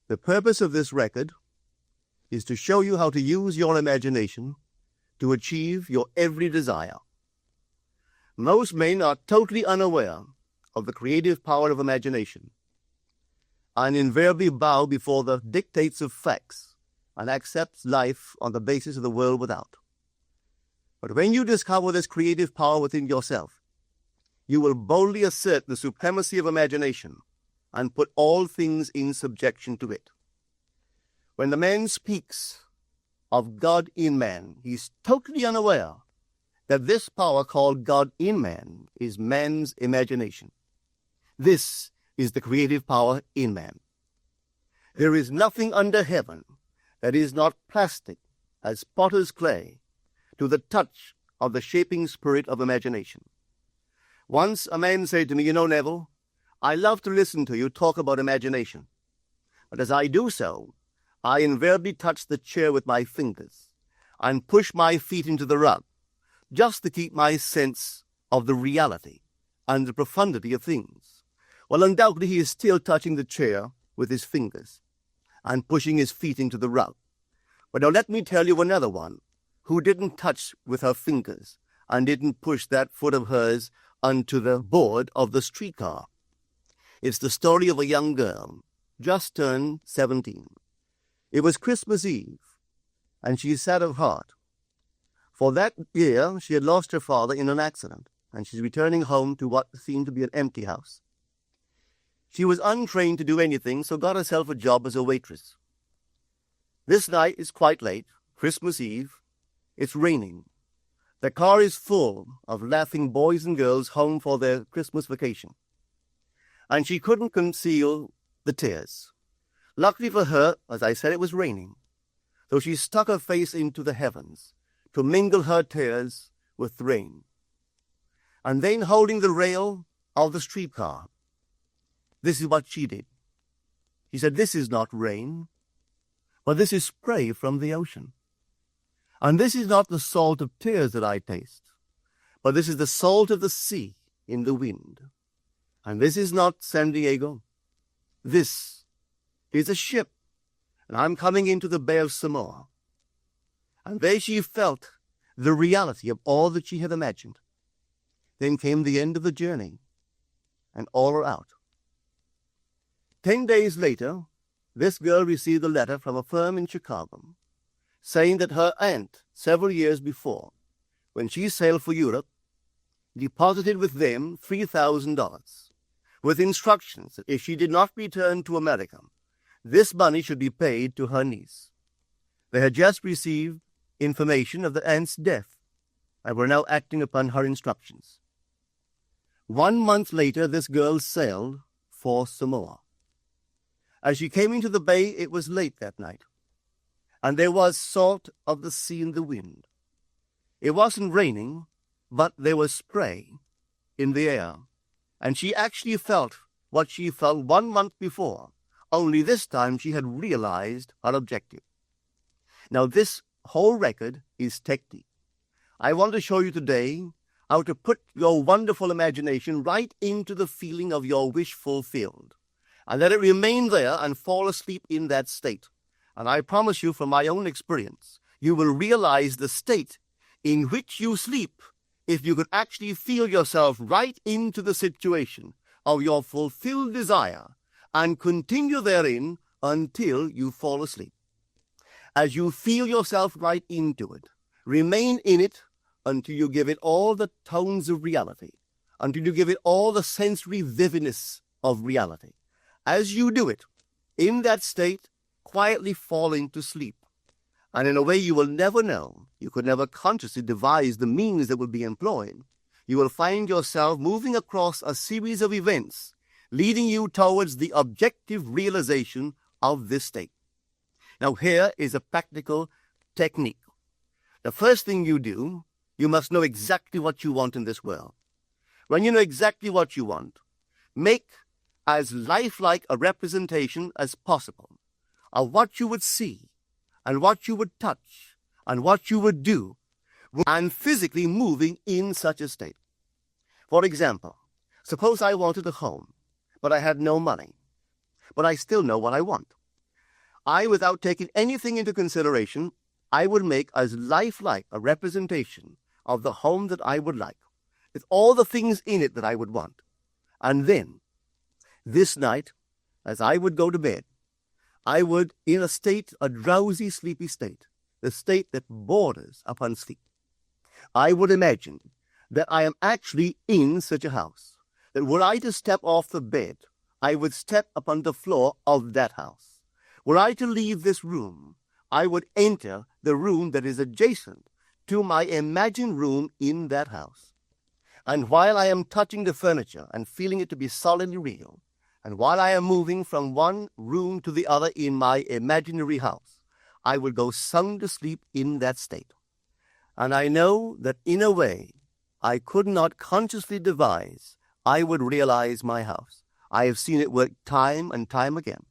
The purpose of this record is to show you how to use your imagination to achieve your every desire. Most men are totally unaware of the creative power of imagination and invariably bow before the dictates of facts and accept life on the basis of the world without. But when you discover this creative power within yourself, you will boldly assert the supremacy of imagination and put all things in subjection to it. When the man speaks of God in man, he is totally unaware that this power called God in man is man's imagination. This is the creative power in man. There is nothing under heaven that is not plastic as potter's clay to the touch of the shaping spirit of imagination. Once a man said to me, Neville, I love to listen to you talk about imagination. But as I do so, I invariably touch the chair with my fingers and push my feet into the rug, just to keep my sense of the reality and the profundity of things. Well, undoubtedly he is still touching the chair with his fingers and pushing his feet into the rug. But now let me tell you another one who didn't touch with her fingers and didn't push that foot of hers onto the board of the streetcar. It's the story of a young girl, just turned 17. It was Christmas Eve, and she sad of heart. For that year, she had lost her father in an accident, and she's returning home to what seemed to be an empty house. She was untrained to do anything, so got herself a job as a waitress. This night is quite late, Christmas Eve. It's raining. The car is full of laughing boys and girls home for their Christmas vacation. And she couldn't conceal the tears. Luckily for her, as I said, it was raining. So she stuck her face into the heavens to mingle her tears with the rain. And then holding the rail of the streetcar, this is what she did. She said, this is not rain, but this is spray from the ocean. And this is not the salt of tears that I taste, but this is the salt of the sea in the wind. And this is not San Diego. This is a ship, and I'm coming into the Bay of Samoa. And there she felt the reality of all that she had imagined. Then came the end of the journey, and all are out. 10 days later, this girl received a letter from a firm in Chicago saying that her aunt, several years before, when she sailed for Europe, deposited with them $3,000 with instructions that if she did not return to America, this money should be paid to her niece. They had just received information of the aunt's death and were now acting upon her instructions. 1 month later, this girl sailed for Samoa. As she came into the bay, it was late that night, and there was salt of the sea in the wind. It wasn't raining, but there was spray in the air, and she actually felt what she felt 1 month before, only this time she had realized her objective. Now this whole record is technique. I want to show you today how to put your wonderful imagination right into the feeling of your wish fulfilled, and let it remain there and fall asleep in that state. And I promise you from my own experience, you will realize the state in which you sleep if you could actually feel yourself right into the situation of your fulfilled desire and continue therein until you fall asleep. As you feel yourself right into it, remain in it until you give it all the tones of reality, until you give it all the sensory vividness of reality. As you do it, in that state, quietly fall into sleep. And in a way you will never know, you could never consciously devise the means that will be employed, you will find yourself moving across a series of events leading you towards the objective realization of this state. Now here is a practical technique. The first thing you do, you must know exactly what you want in this world. When you know exactly what you want, make as lifelike a representation as possible of what you would see and what you would touch and what you would do and physically moving in such a state. For example, suppose I wanted a home, but I had no money, but I still know what I want. without taking anything into consideration, I would make as lifelike a representation of the home that I would like, with all the things in it that I would want. And then, this night, as I would go to bed, I would, in a drowsy, sleepy state, the state that borders upon sleep, I would imagine that I am actually in such a house, that were I to step off the bed, I would step upon the floor of that house. Were I to leave this room, I would enter the room that is adjacent to my imagined room in that house. And while I am touching the furniture and feeling it to be solidly real, and while I am moving from one room to the other in my imaginary house, I will go sound asleep in that state. And I know that in a way I could not consciously devise, I would realize my house. I have seen it work time and time again.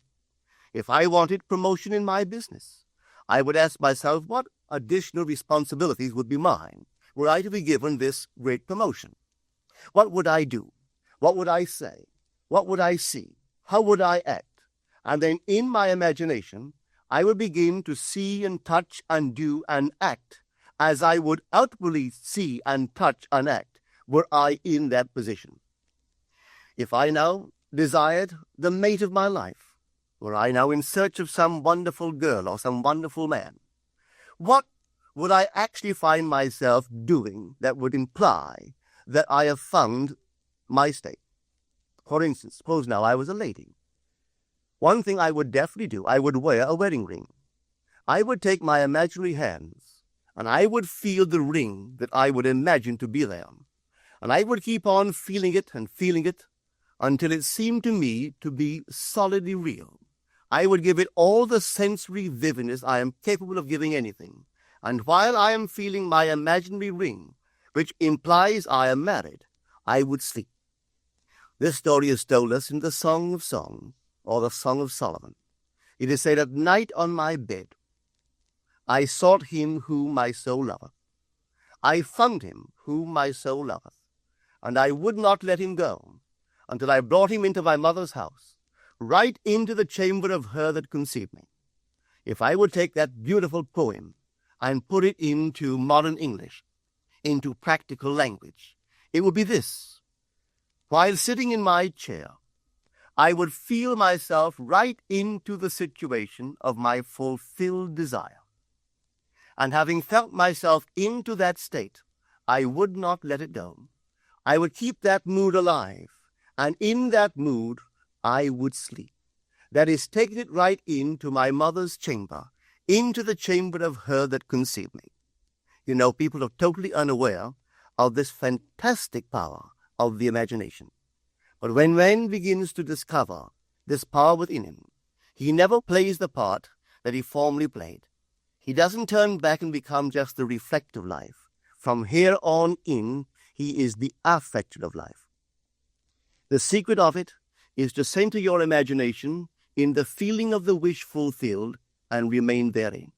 If I wanted promotion in my business, I would ask myself what additional responsibilities would be mine were I to be given this great promotion. What would I do? What would I say? What would I see? How would I act? And then in my imagination, I would begin to see and touch and do and act as I would outwardly see and touch and act were I in that position. If I now desired the mate of my life, were I now in search of some wonderful girl or some wonderful man, what would I actually find myself doing that would imply that I have found my state? For instance, suppose now I was a lady. One thing I would definitely do, I would wear a wedding ring. I would take my imaginary hands, and I would feel the ring that I would imagine to be there. And I would keep on feeling it until it seemed to me to be solidly real. I would give it all the sensory vividness I am capable of giving anything. And while I am feeling my imaginary ring, which implies I am married, I would sleep. This story is told us in the Song of Songs, or the Song of Solomon. It is said, "At night on my bed, I sought him whom my soul loveth. I found him whom my soul loveth, and I would not let him go, until I brought him into my mother's house, right into the chamber of her that conceived me." If I would take that beautiful poem and put it into modern English, into practical language, it would be this. While sitting in my chair, I would feel myself right into the situation of my fulfilled desire. And having felt myself into that state, I would not let it go. I would keep that mood alive, and in that mood, I would sleep. That is, taking it right into my mother's chamber, into the chamber of her that conceived me. You know, people are totally unaware of this fantastic power of the imagination. But when man begins to discover this power within him, he never plays the part that he formerly played. He doesn't turn back and become just the reflective life. From here on in, he is the affected of life. The secret of it is to center your imagination in the feeling of the wish fulfilled and remain therein.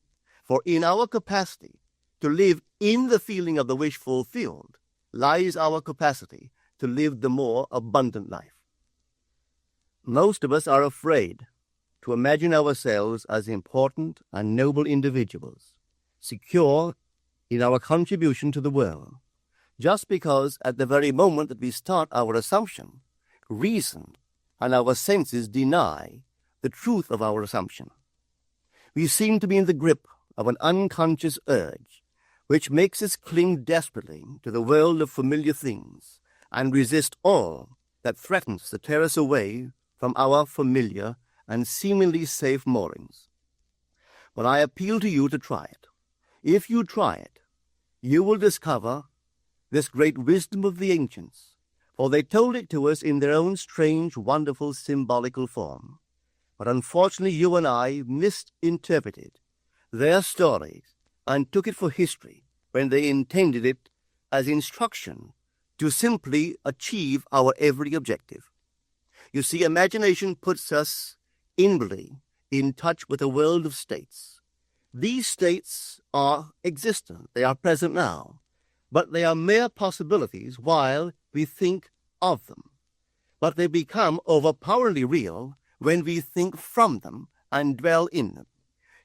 For in our capacity to live in the feeling of the wish fulfilled lies our capacity to live the more abundant life. Most of us are afraid to imagine ourselves as important and noble individuals, secure in our contribution to the world, just because at the very moment that we start our assumption, reason and our senses deny the truth of our assumption. We seem to be in the grip of an unconscious urge, which makes us cling desperately to the world of familiar things and resist all that threatens to tear us away from our familiar and seemingly safe moorings. But I appeal to you to try it. If you try it, you will discover this great wisdom of the ancients, for they told it to us in their own strange, wonderful, symbolical form. But unfortunately, you and I misinterpreted their stories and took it for history when they intended it as instruction to simply achieve our every objective. You see, imagination puts us inwardly in touch with a world of states. These states are existent, they are present now, but they are mere possibilities while we think of them. But they become overpoweringly real when we think from them and dwell in them.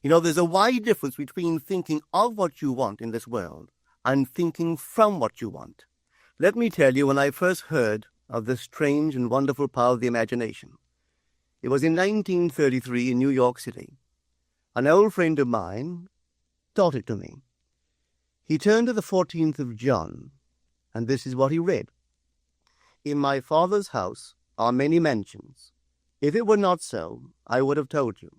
There's a wide difference between thinking of what you want in this world and thinking from what you want. Let me tell you, when I first heard of this strange and wonderful power of the imagination, it was in 1933 in New York City. An old friend of mine taught it to me. He turned to the 14th of John, and this is what he read. In my Father's house are many mansions. If it were not so, I would have told you.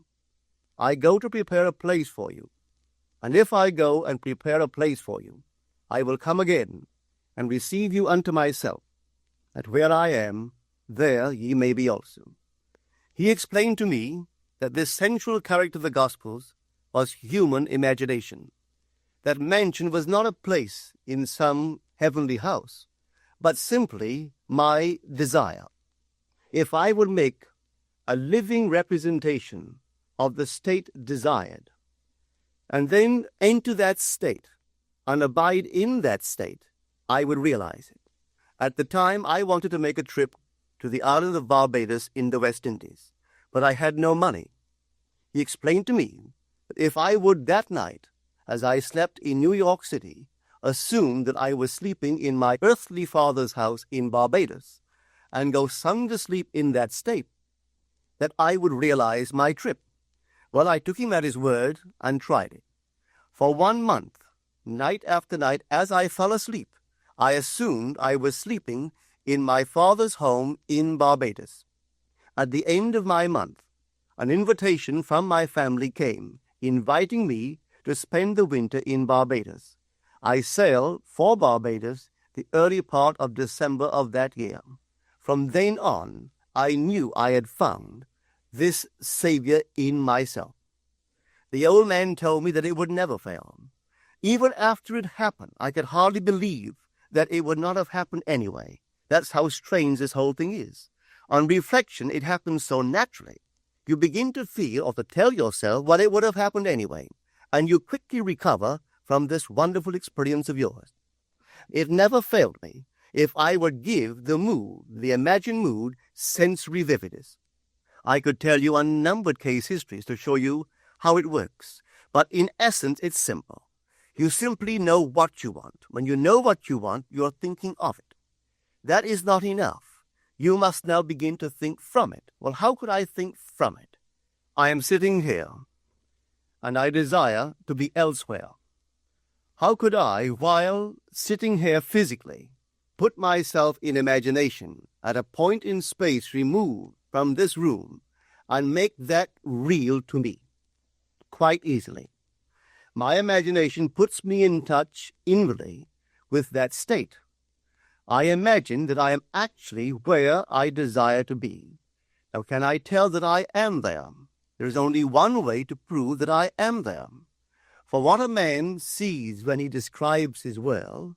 I go to prepare a place for you. And if I go and prepare a place for you, I will come again and receive you unto myself, that where I am, there ye may be also. He explained to me that this central character of the Gospels was human imagination. That mansion was not a place in some heavenly house, but simply my desire. If I would make a living representation of the state desired, and then enter that state and abide in that state, I would realize it. At the time, I wanted to make a trip to the island of Barbados in the West Indies, but I had no money. He explained to me that if I would that night, as I slept in New York City, assume that I was sleeping in my earthly father's house in Barbados, and go sound to sleep in that state, that I would realize my trip. Well, I took him at his word and tried it. For 1 month, night after night, as I fell asleep, I assumed I was sleeping in my father's home in Barbados. At the end of my month, an invitation from my family came, inviting me to spend the winter in Barbados. I sailed for Barbados the early part of December of that year. From then on, I knew I had found this Savior in myself. The old man told me that it would never fail. Even after it happened, I could hardly believe that it would not have happened anyway. That's how strange this whole thing is. On reflection, it happens so naturally. You begin to feel or to tell yourself what it would have happened anyway, and you quickly recover from this wonderful experience of yours. It never failed me if I would give the mood, the imagined mood, sensory vividness. I could tell you unnumbered case histories to show you how it works, but in essence it's simple. You simply know what you want. When you know what you want, you're thinking of it. That is not enough. You must now begin to think from it. Well, how could I think from it? I am sitting here, and I desire to be elsewhere. How could I, while sitting here physically, put myself in imagination at a point in space removed from this room and make that real to me? Quite easily. My imagination puts me in touch inwardly with that state. I imagine that I am actually where I desire to be. Now, can I tell that I am there? There is only one way to prove that I am there. For what a man sees when he describes his world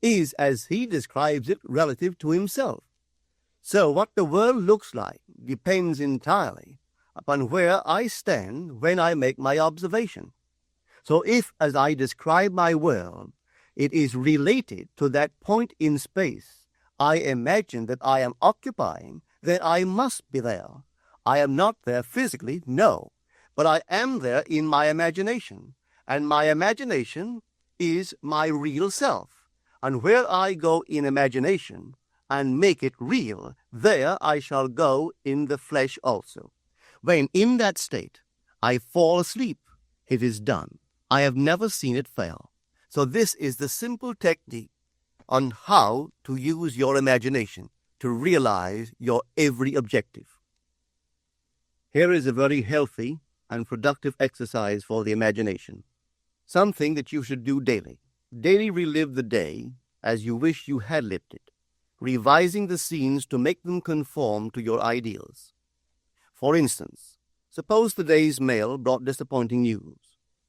is as he describes it relative to himself. So what the world looks like depends entirely upon where I stand when I make my observation. So if, as I describe my world, it is related to that point in space I imagine that I am occupying, then I must be there. I am not there physically, no, but I am there in my imagination, and my imagination is my real self. And where I go in imagination and make it real, there I shall go in the flesh also. When in that state I fall asleep, it is done. I have never seen it fail. So this is the simple technique on how to use your imagination to realize your every objective. Here is a very healthy and productive exercise for the imagination. Something that you should do daily. Daily relive the day as you wish you had lived it, revising the scenes to make them conform to your ideals. For instance, suppose the day's mail brought disappointing news.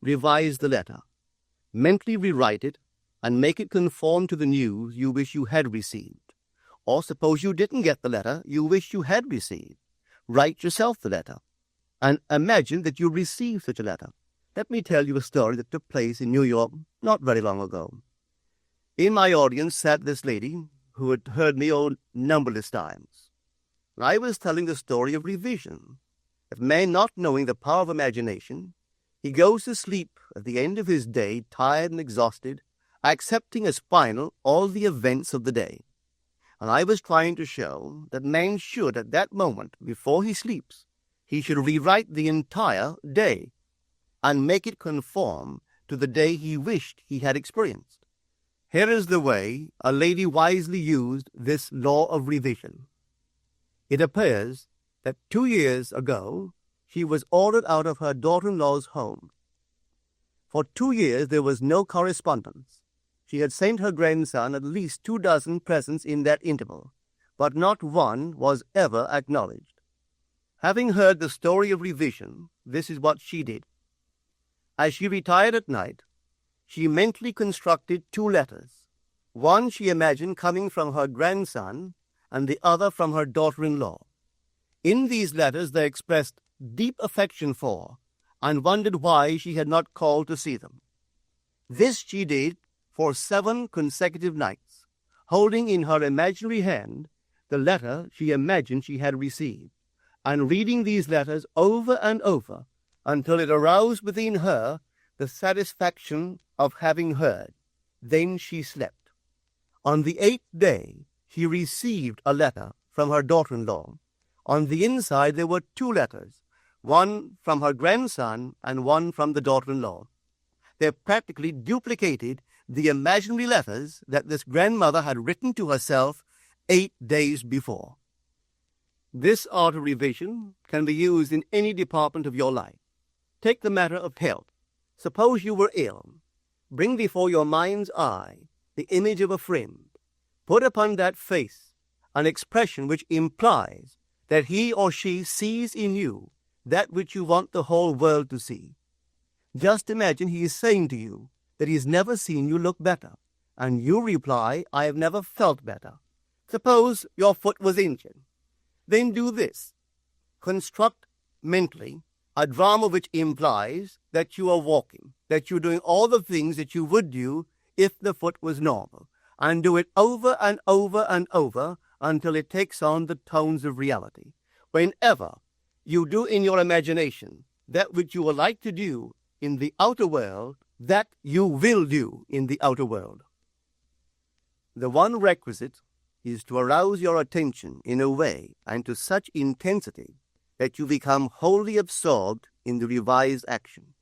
Revise the letter. Mentally rewrite it and make it conform to the news you wish you had received. Or suppose you didn't get the letter you wish you had received. Write yourself the letter and imagine that you received such a letter. Let me tell you a story that took place in New York not very long ago. In my audience sat this lady who had heard me numberless times. I was telling the story of revision, If man, not knowing the power of imagination, he goes to sleep at the end of his day, tired and exhausted, accepting as final all the events of the day. And I was trying to show that man should, at that moment, before he sleeps, he should rewrite the entire day and make it conform to the day he wished he had experienced. Here is the way a lady wisely used this law of revision. It appears that 2 years ago, she was ordered out of her daughter-in-law's home. For 2 years there was no correspondence. She had sent her grandson at least 24 presents in that interval, but not one was ever acknowledged. Having heard the story of revision, this is what she did. As she retired at night, she mentally constructed 2 letters. One she imagined coming from her grandson, and the other from her daughter-in-law. In these letters they expressed deep affection for, and wondered why she had not called to see them. This she did for 7 consecutive nights, holding in her imaginary hand the letter she imagined she had received, and reading these letters over and over until it aroused within her the satisfaction of having heard. Then she slept. On the 8th day, she received a letter from her daughter-in-law. On the inside there were 2 letters, one from her grandson and one from the daughter-in-law. They practically duplicated the imaginary letters that this grandmother had written to herself 8 days before. This art of revision can be used in any department of your life. Take the matter of health. Suppose you were ill. Bring before your mind's eye the image of a friend. Put upon that face an expression which implies that he or she sees in you that which you want the whole world to see. Just imagine he is saying to you that he has never seen you look better, and you reply, I have never felt better. Suppose your foot was injured. Then do this. Construct mentally a drama which implies that you are walking, that you're doing all the things that you would do if the foot was normal, and do it over and over and over until it takes on the tones of reality. Whenever you do in your imagination that which you would like to do in the outer world, that you will do in the outer world. The one requisite is to arouse your attention in a way and to such intensity that you become wholly absorbed in the revised action.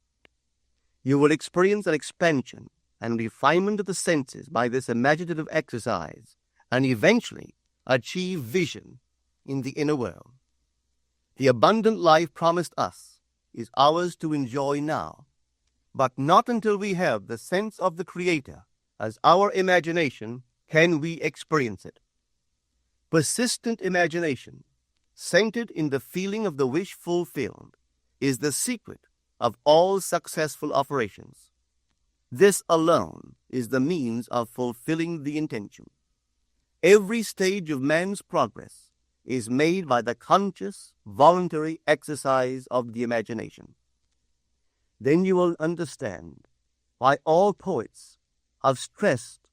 You will experience an expansion and refinement of the senses by this imaginative exercise, and eventually achieve vision in the inner world. The abundant life promised us is ours to enjoy now, but not until we have the sense of the Creator as our imagination can we experience it. Persistent imagination, centered in the feeling of the wish fulfilled, is the secret of all successful operations. This alone is the means of fulfilling the intention. Every stage of man's progress is made by the conscious, voluntary exercise of the imagination. Then you will understand why all poets have stressed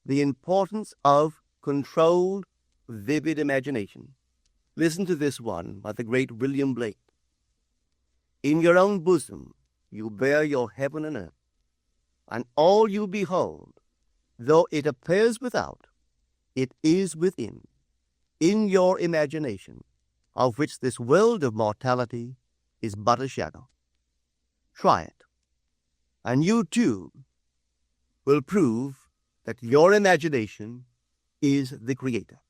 the importance of controlled, vivid imagination. Listen to this one by the great William Blake. In your own bosom you bear your heaven and earth, and all you behold, though it appears without, it is within, in your imagination, of which this world of mortality is but a shadow. Try it, and you too will prove that your imagination is the Creator.